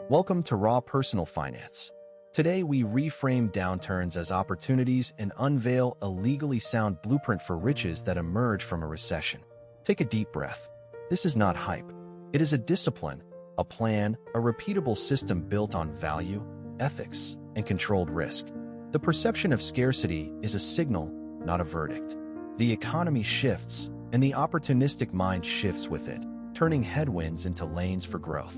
Welcome to Raw Personal Finance. Today we reframe downturns as opportunities and unveil a legally sound blueprint for riches that emerge from a recession. Take a deep breath. This is not hype. It is a discipline, a plan, a repeatable system built on value, ethics, and controlled risk. The perception of scarcity is a signal, not a verdict. The economy shifts, and the opportunistic mind shifts with it, turning headwinds into lanes for growth.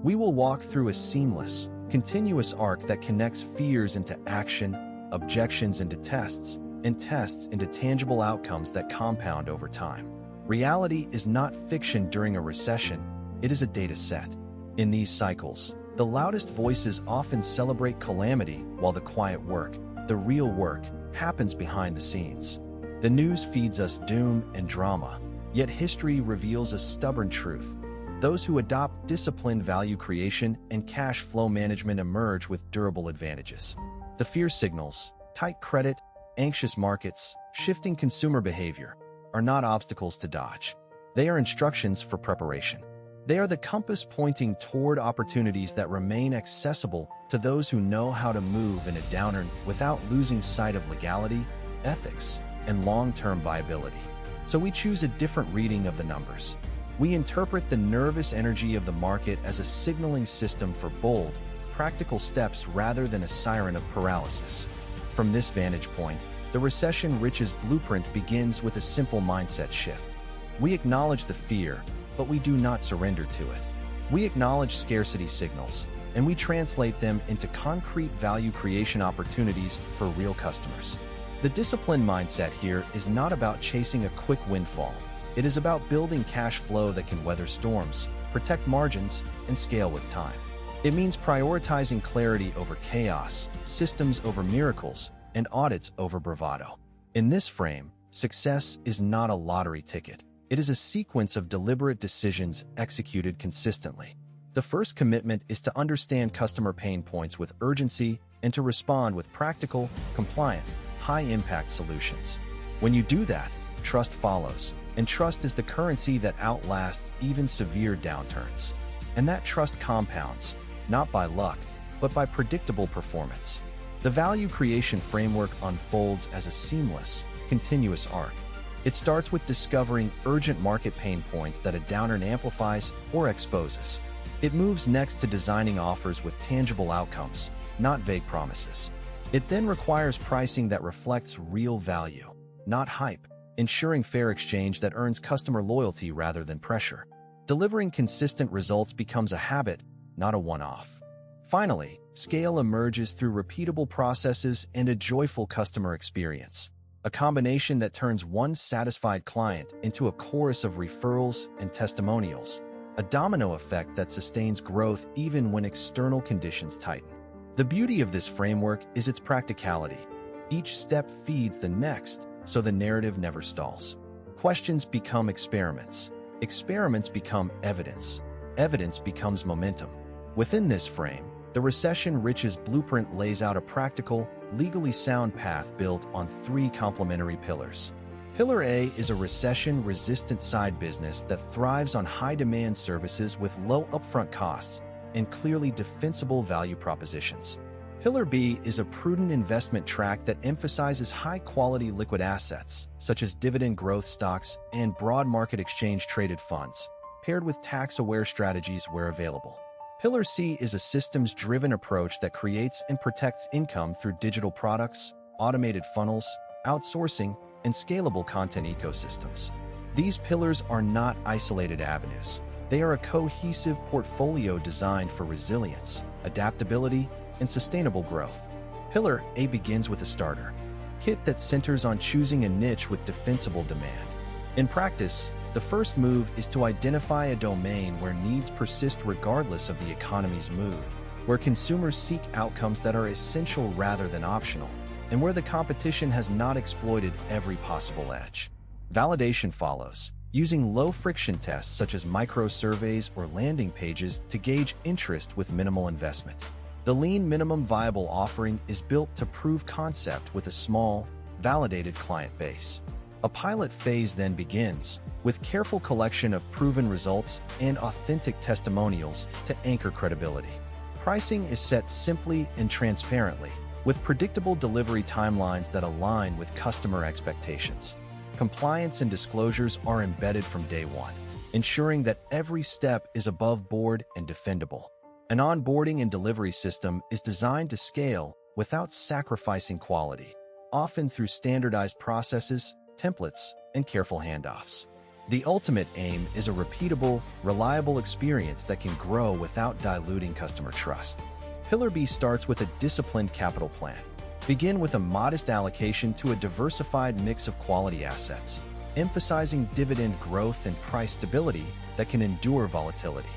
We will walk through a seamless, continuous arc that connects fears into action, objections into tests, and tests into tangible outcomes that compound over time. Reality is not fiction during a recession, it is a data set. In these cycles, the loudest voices often celebrate calamity while the quiet work, the real work, happens behind the scenes. The news feeds us doom and drama, yet history reveals a stubborn truth. Those who adopt disciplined value creation and cash flow management emerge with durable advantages. The fear signals, tight credit, anxious markets, shifting consumer behavior, are not obstacles to dodge. They are instructions for preparation. They are the compass pointing toward opportunities that remain accessible to those who know how to move in a downturn without losing sight of legality, ethics, and long-term viability. So we choose a different reading of the numbers. We interpret the nervous energy of the market as a signaling system for bold, practical steps rather than a siren of paralysis. From this vantage point, the recession riches blueprint begins with a simple mindset shift. We acknowledge the fear, but we do not surrender to it. We acknowledge scarcity signals, and we translate them into concrete value creation opportunities for real customers. The disciplined mindset here is not about chasing a quick windfall. It is about building cash flow that can weather storms, protect margins, and scale with time. It means prioritizing clarity over chaos, systems over miracles, and audits over bravado. In this frame, success is not a lottery ticket. It is a sequence of deliberate decisions executed consistently. The first commitment is to understand customer pain points with urgency and to respond with practical, compliant, high-impact solutions. When you do that, trust follows. And trust is the currency that outlasts even severe downturns. And that trust compounds, not by luck, but by predictable performance. The value creation framework unfolds as a seamless, continuous arc. It starts with discovering urgent market pain points that a downturn amplifies or exposes. It moves next to designing offers with tangible outcomes, not vague promises. It then requires pricing that reflects real value, not hype, ensuring fair exchange that earns customer loyalty rather than pressure. Delivering consistent results becomes a habit, not a one-off. Finally, scale emerges through repeatable processes and a joyful customer experience, a combination that turns one satisfied client into a chorus of referrals and testimonials, a domino effect that sustains growth even when external conditions tighten. The beauty of this framework is its practicality. Each step feeds the next, so the narrative never stalls. Questions become experiments. Experiments become evidence. Evidence becomes momentum. Within this frame, the recession riches blueprint lays out a practical, legally sound path built on three complementary pillars. Pillar A is a recession-resistant side business that thrives on high-demand services with low upfront costs and clearly defensible value propositions. Pillar B is a prudent investment track that emphasizes high-quality liquid assets, such as dividend growth stocks and broad market exchange-traded funds, paired with tax-aware strategies where available. Pillar C is a systems-driven approach that creates and protects income through digital products, automated funnels, outsourcing, and scalable content ecosystems. These pillars are not isolated avenues. They are a cohesive portfolio designed for resilience, adaptability, and sustainable growth. Pillar A begins with a starter kit that centers on choosing a niche with defensible demand. In practice, the first move is to identify a domain where needs persist regardless of the economy's mood, where consumers seek outcomes that are essential rather than optional, and where the competition has not exploited every possible edge. Validation follows, using low-friction tests such as micro-surveys or landing pages to gauge interest with minimal investment. The lean minimum viable offering is built to prove concept with a small, validated client base. A pilot phase then begins, with careful collection of proven results and authentic testimonials to anchor credibility. Pricing is set simply and transparently, with predictable delivery timelines that align with customer expectations. Compliance and disclosures are embedded from day one, ensuring that every step is above board and defendable. An onboarding and delivery system is designed to scale without sacrificing quality, often through standardized processes, templates, and careful handoffs. The ultimate aim is a repeatable, reliable experience that can grow without diluting customer trust. Pillar B starts with a disciplined capital plan. Begin with a modest allocation to a diversified mix of quality assets, emphasizing dividend growth and price stability that can endure volatility.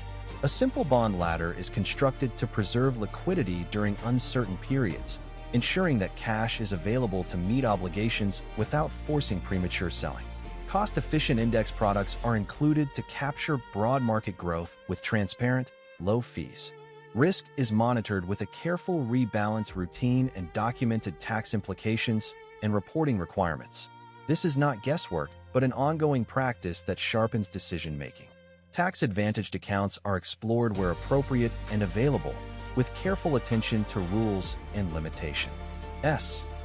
A simple bond ladder is constructed to preserve liquidity during uncertain periods, ensuring that cash is available to meet obligations without forcing premature selling. Cost-efficient index products are included to capture broad market growth with transparent, low fees. Risk is monitored with a careful rebalance routine and documented tax implications and reporting requirements. This is not guesswork, but an ongoing practice that sharpens decision-making. Tax-advantaged accounts are explored where appropriate and available, with careful attention to rules and limitation.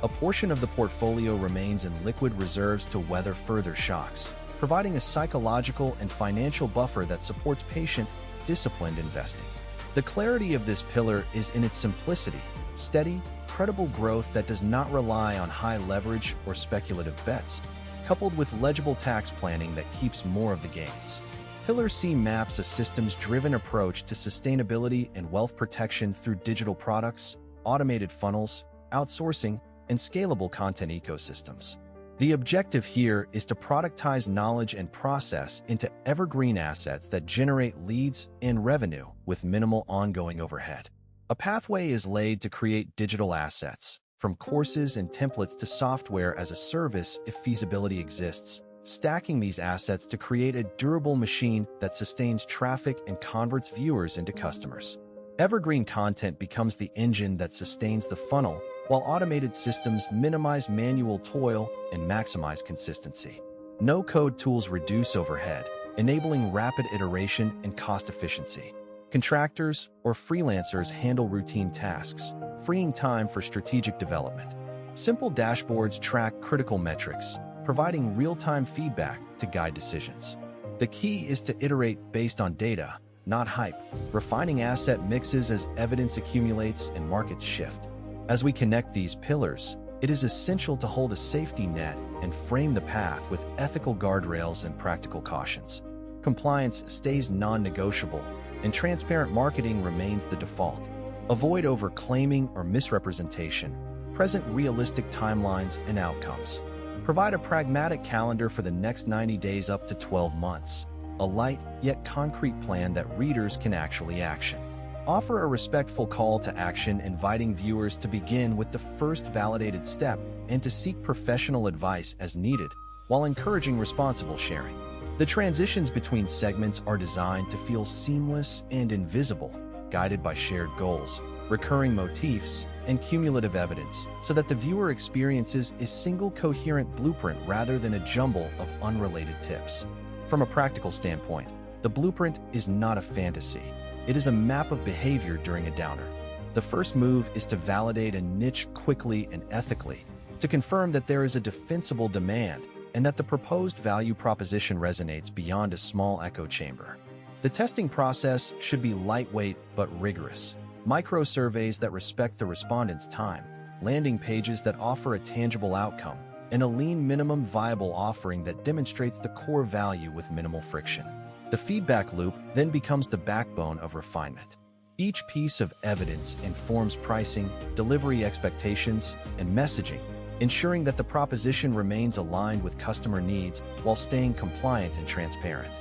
A portion of the portfolio remains in liquid reserves to weather further shocks, providing a psychological and financial buffer that supports patient, disciplined investing. The clarity of this pillar is in its simplicity, steady, credible growth that does not rely on high leverage or speculative bets, coupled with legible tax planning that keeps more of the gains. Pillar C maps a systems-driven approach to sustainability and wealth protection through digital products, automated funnels, outsourcing, and scalable content ecosystems. The objective here is to productize knowledge and process into evergreen assets that generate leads and revenue with minimal ongoing overhead. A pathway is laid to create digital assets, from courses and templates to software as a service if feasibility exists, stacking these assets to create a durable machine that sustains traffic and converts viewers into customers. Evergreen content becomes the engine that sustains the funnel, while automated systems minimize manual toil and maximize consistency. No-code tools reduce overhead, enabling rapid iteration and cost efficiency. Contractors or freelancers handle routine tasks, freeing time for strategic development. Simple dashboards track critical metrics, providing real-time feedback to guide decisions. The key is to iterate based on data, not hype, refining asset mixes as evidence accumulates and markets shift. As we connect these pillars, it is essential to hold a safety net and frame the path with ethical guardrails and practical cautions. Compliance stays non-negotiable, and transparent marketing remains the default. Avoid overclaiming or misrepresentation. Present realistic timelines and outcomes. Provide a pragmatic calendar for the next 90 days up to 12 months. A light yet concrete plan that readers can actually action. Offer a respectful call to action, inviting viewers to begin with the first validated step and to seek professional advice as needed, while encouraging responsible sharing. The transitions between segments are designed to feel seamless and invisible, guided by shared goals, recurring motifs, and cumulative evidence, so that the viewer experiences a single coherent blueprint rather than a jumble of unrelated tips. From a practical standpoint, the blueprint is not a fantasy. It is a map of behavior during a downer. The first move is to validate a niche quickly and ethically, to confirm that there is a defensible demand and that the proposed value proposition resonates beyond a small echo chamber. The testing process should be lightweight but rigorous. Micro-surveys that respect the respondent's time, landing pages that offer a tangible outcome, and a lean minimum viable offering that demonstrates the core value with minimal friction. The feedback loop then becomes the backbone of refinement. Each piece of evidence informs pricing, delivery expectations, and messaging, ensuring that the proposition remains aligned with customer needs while staying compliant and transparent.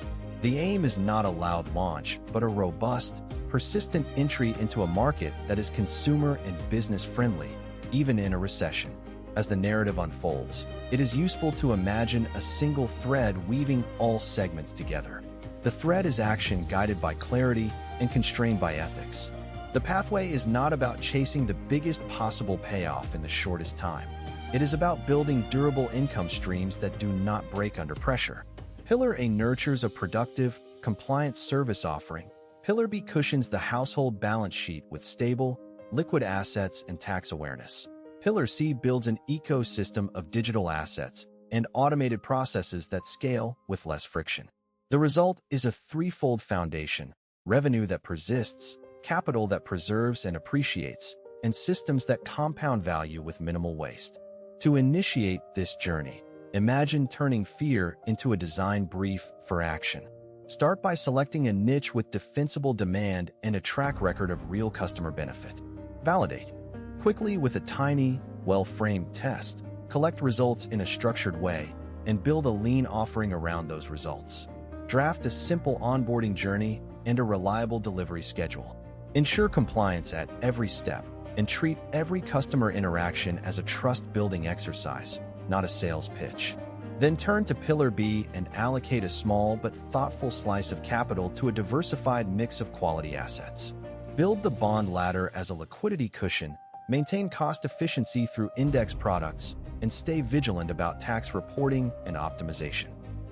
The aim is not a loud launch, but a robust, persistent entry into a market that is consumer and business-friendly, even in a recession. As the narrative unfolds, it is useful to imagine a single thread weaving all segments together. The thread is action guided by clarity and constrained by ethics. The pathway is not about chasing the biggest possible payoff in the shortest time. It is about building durable income streams that do not break under pressure. Pillar A nurtures a productive, compliant service offering, Pillar B cushions the household balance sheet with stable, liquid assets and tax awareness. Pillar C builds an ecosystem of digital assets and automated processes that scale with less friction. The result is a threefold foundation: revenue that persists, capital that preserves and appreciates, and systems that compound value with minimal waste. To initiate this journey, imagine turning fear into a design brief for action. Start by selecting a niche with defensible demand and a track record of real customer benefit. Validate quickly with a tiny, well-framed test. Collect results in a structured way and build a lean offering around those results. Draft a simple onboarding journey and a reliable delivery schedule. Ensure compliance at every step and treat every customer interaction as a trust-building exercise, not a sales pitch. Then turn to Pillar B and allocate a small but thoughtful slice of capital to a diversified mix of quality assets. Build the bond ladder as a liquidity cushion, maintain cost efficiency through index products, and stay vigilant about tax reporting and optimization.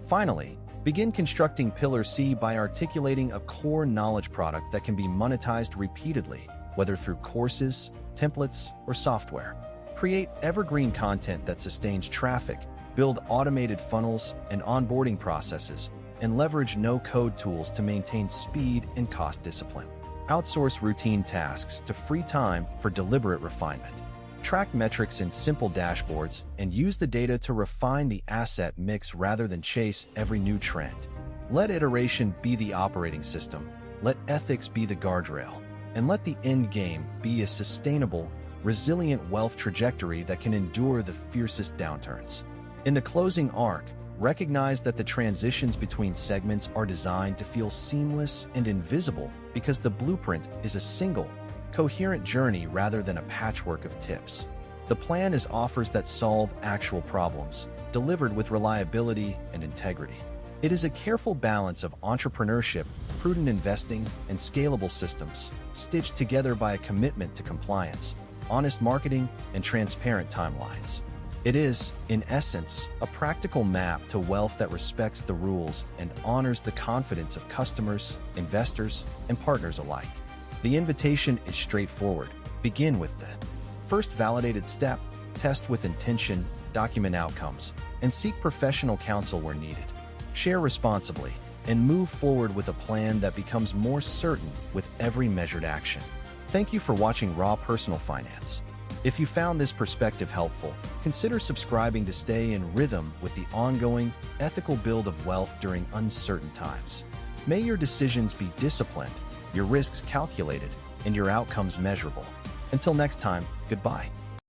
Finally, begin constructing Pillar C by articulating a core knowledge product that can be monetized repeatedly, whether through courses, templates, or software. Create evergreen content that sustains traffic, build automated funnels and onboarding processes, and leverage no-code tools to maintain speed and cost discipline. Outsource routine tasks to free time for deliberate refinement. Track metrics in simple dashboards and use the data to refine the asset mix rather than chase every new trend. Let iteration be the operating system, let ethics be the guardrail, and let the end game be a sustainable, resilient wealth trajectory that can endure the fiercest downturns. In the closing arc, recognize that the transitions between segments are designed to feel seamless and invisible because the blueprint is a single, coherent journey rather than a patchwork of tips. The plan is offers that solve actual problems, delivered with reliability and integrity. It is a careful balance of entrepreneurship, prudent investing, and scalable systems, stitched together by a commitment to compliance, honest marketing, and transparent timelines. It is, in essence, a practical map to wealth that respects the rules and honors the confidence of customers, investors, and partners alike. The invitation is straightforward. Begin with the first validated step, test with intention, document outcomes, and seek professional counsel where needed. Share responsibly, and move forward with a plan that becomes more certain with every measured action. Thank you for watching Raw Personal Finance. If you found this perspective helpful, consider subscribing to stay in rhythm with the ongoing, ethical build of wealth during uncertain times. May your decisions be disciplined, your risks calculated, and your outcomes measurable. Until next time, goodbye.